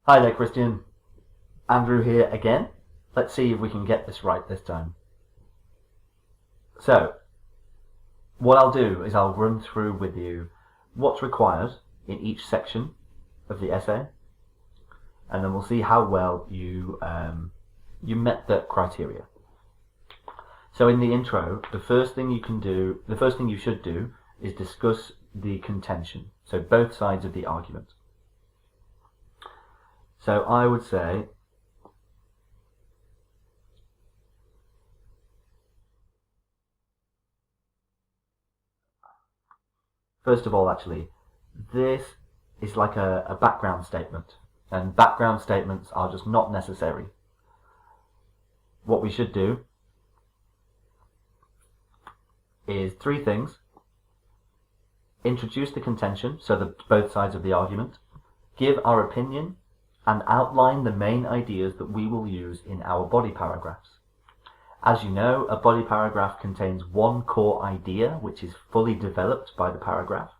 Hi there, Christian. Andrew here again. Let's see if we can get this right this time. So, what I'll do is I'll run through with you what's required in each section of the essay, and then we'll see how well you met the criteria. So in the intro, the first thing you should do is discuss the contention. So both sides of the argument. So I would say first of all, actually, this is like a background statement, and background statements are just not necessary. What we should do is three things: introduce the contention, so both sides of the argument, give our opinion, and outline the main ideas that we will use in our body paragraphs. As you know, a body paragraph contains one core idea which is fully developed by the paragraph.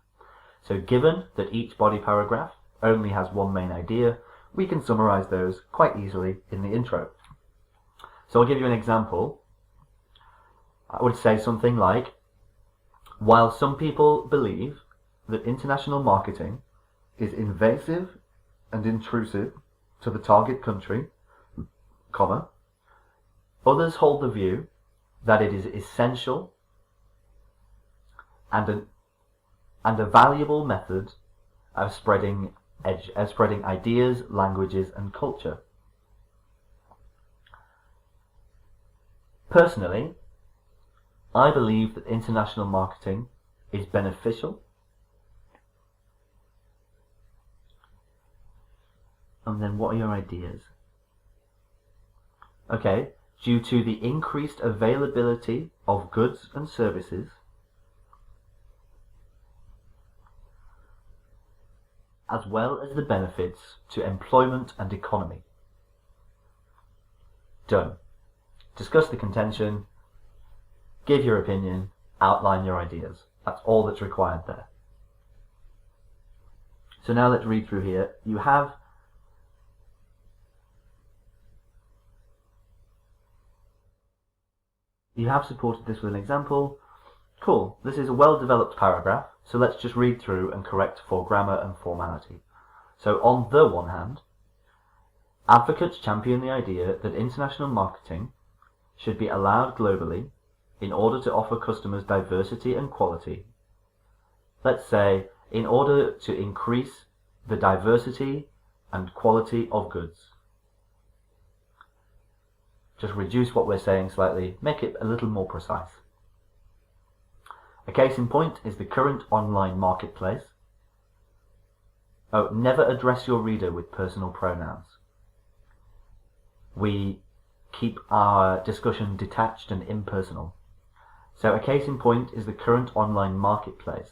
So given that each body paragraph only has one main idea, we can summarize those quite easily in the intro. So I'll give you an example. I would say something like, while some people believe that international marketing is invasive and intrusive to the target country, comma, others hold the view that it is essential and a valuable method of spreading ideas, languages, and culture. Personally, I believe that international marketing is beneficial, and then what are your ideas? Okay, due to the increased availability of goods and services, as well as the benefits to employment and economy. Done. Discuss the contention, give your opinion, outline your ideas. That's all that's required there. So now let's read through here. You have supported this with an example. Cool, this is a well-developed paragraph, so let's just read through and correct for grammar and formality. So on the one hand, advocates champion the idea that international marketing should be allowed globally in order to offer customers diversity and quality. Let's say, in order to increase the diversity and quality of goods. Just reduce what we're saying slightly, make it a little more precise. A case in point is the current online marketplace. Oh, never address your reader with personal pronouns. We keep our discussion detached and impersonal. So a case in point is the current online marketplace,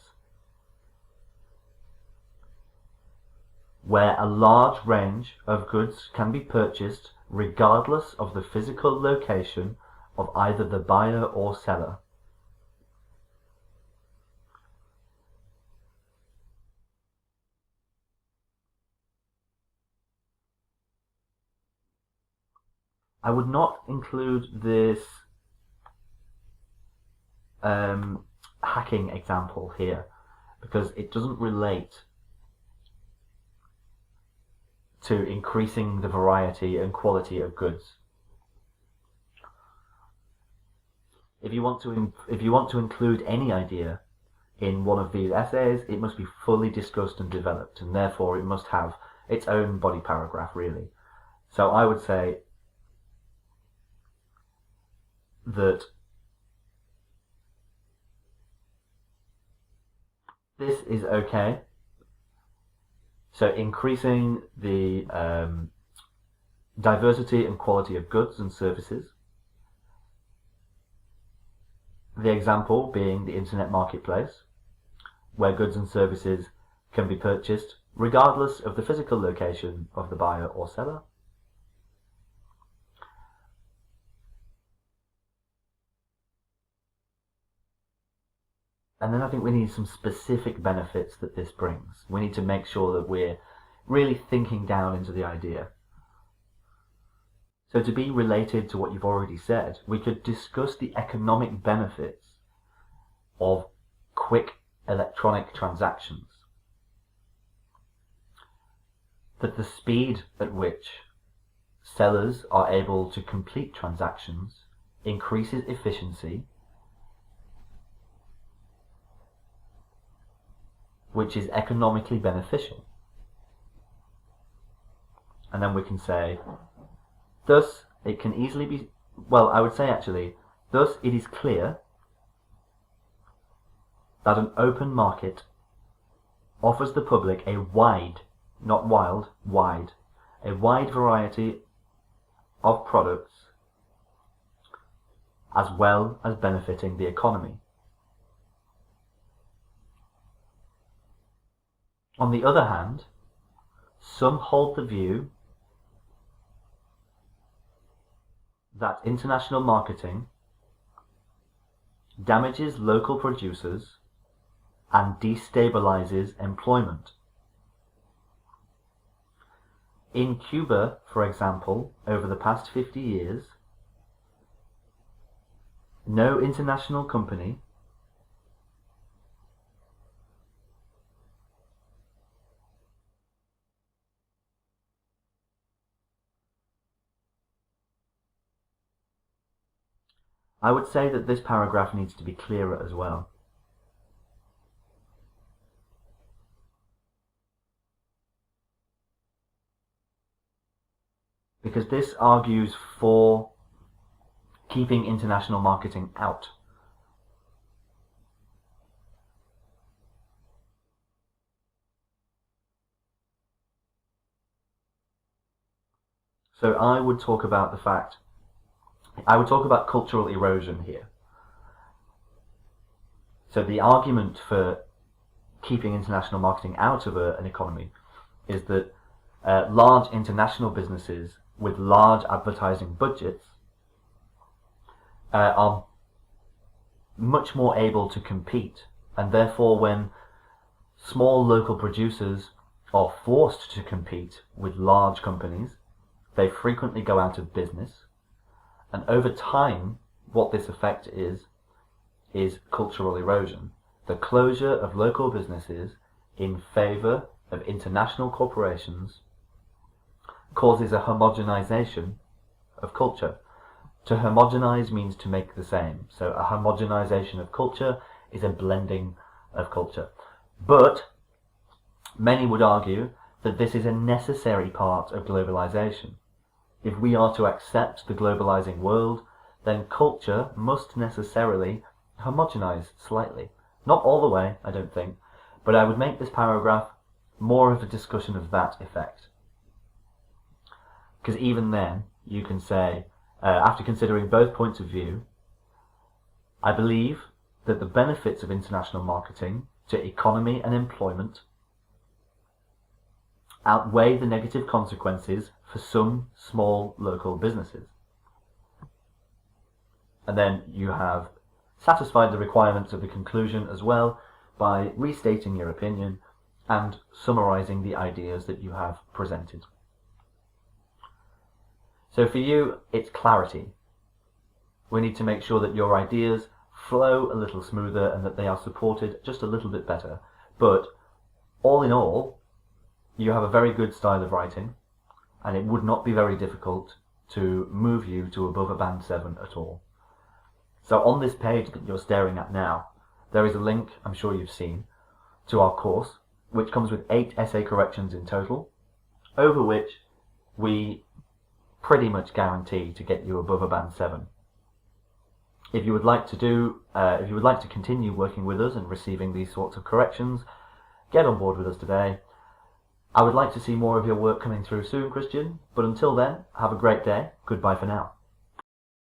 where a large range of goods can be purchased regardless of the physical location of either the buyer or seller. I would not include this hacking example here because it doesn't relate to increasing the variety and quality of goods. If you want to include any idea in one of these essays, it must be fully discussed and developed, and therefore it must have its own body paragraph, really. So I would say that this is okay. So increasing the diversity and quality of goods and services. The example being the internet marketplace, where goods and services can be purchased regardless of the physical location of the buyer or seller. And then I think we need some specific benefits that this brings. We need to make sure that we're really thinking down into the idea. So to be related to what you've already said, we could discuss the economic benefits of quick electronic transactions. That the speed at which sellers are able to complete transactions increases efficiency, which is economically beneficial. And then we can say, thus it can easily be, well, I would say actually, thus it is clear that an open market offers the public a wide, not wild, wide, a wide variety of products as well as benefiting the economy. On the other hand, some hold the view that international marketing damages local producers and destabilizes employment. In Cuba, for example, over the past 50 years, no international company I would say that this paragraph needs to be clearer as well. Because this argues for keeping international marketing out. So I would talk about cultural erosion here. So the argument for keeping international marketing out of an economy is that large international businesses with large advertising budgets are much more able to compete, and therefore when small local producers are forced to compete with large companies, they frequently go out of business. And over time, what this effect is cultural erosion. The closure of local businesses in favour of international corporations causes a homogenization of culture. To homogenize means to make the same. So a homogenization of culture is a blending of culture. But many would argue that this is a necessary part of globalization. If we are to accept the globalizing world, then culture must necessarily homogenize slightly. Not all the way, I don't think, but I would make this paragraph more of a discussion of that effect. Because even then, you can say, after considering both points of view, I believe that the benefits of international marketing to economy and employment outweigh the negative consequences for some small local businesses. And then you have satisfied the requirements of the conclusion as well by restating your opinion and summarizing the ideas that you have presented. So for you, it's clarity. We need to make sure that your ideas flow a little smoother and that they are supported just a little bit better. But all in all, you have a very good style of writing, and it would not be very difficult to move you to above a band 7 at all. So on this page that you're staring at now, there is a link, I'm sure you've seen, to our course, which comes with 8 essay corrections in total, over which we pretty much guarantee to get you above a band 7. If you would like to continue working with us and receiving these sorts of corrections, get on board with us today. I would like to see more of your work coming through soon, Christian, but until then, have a great day. Goodbye for now.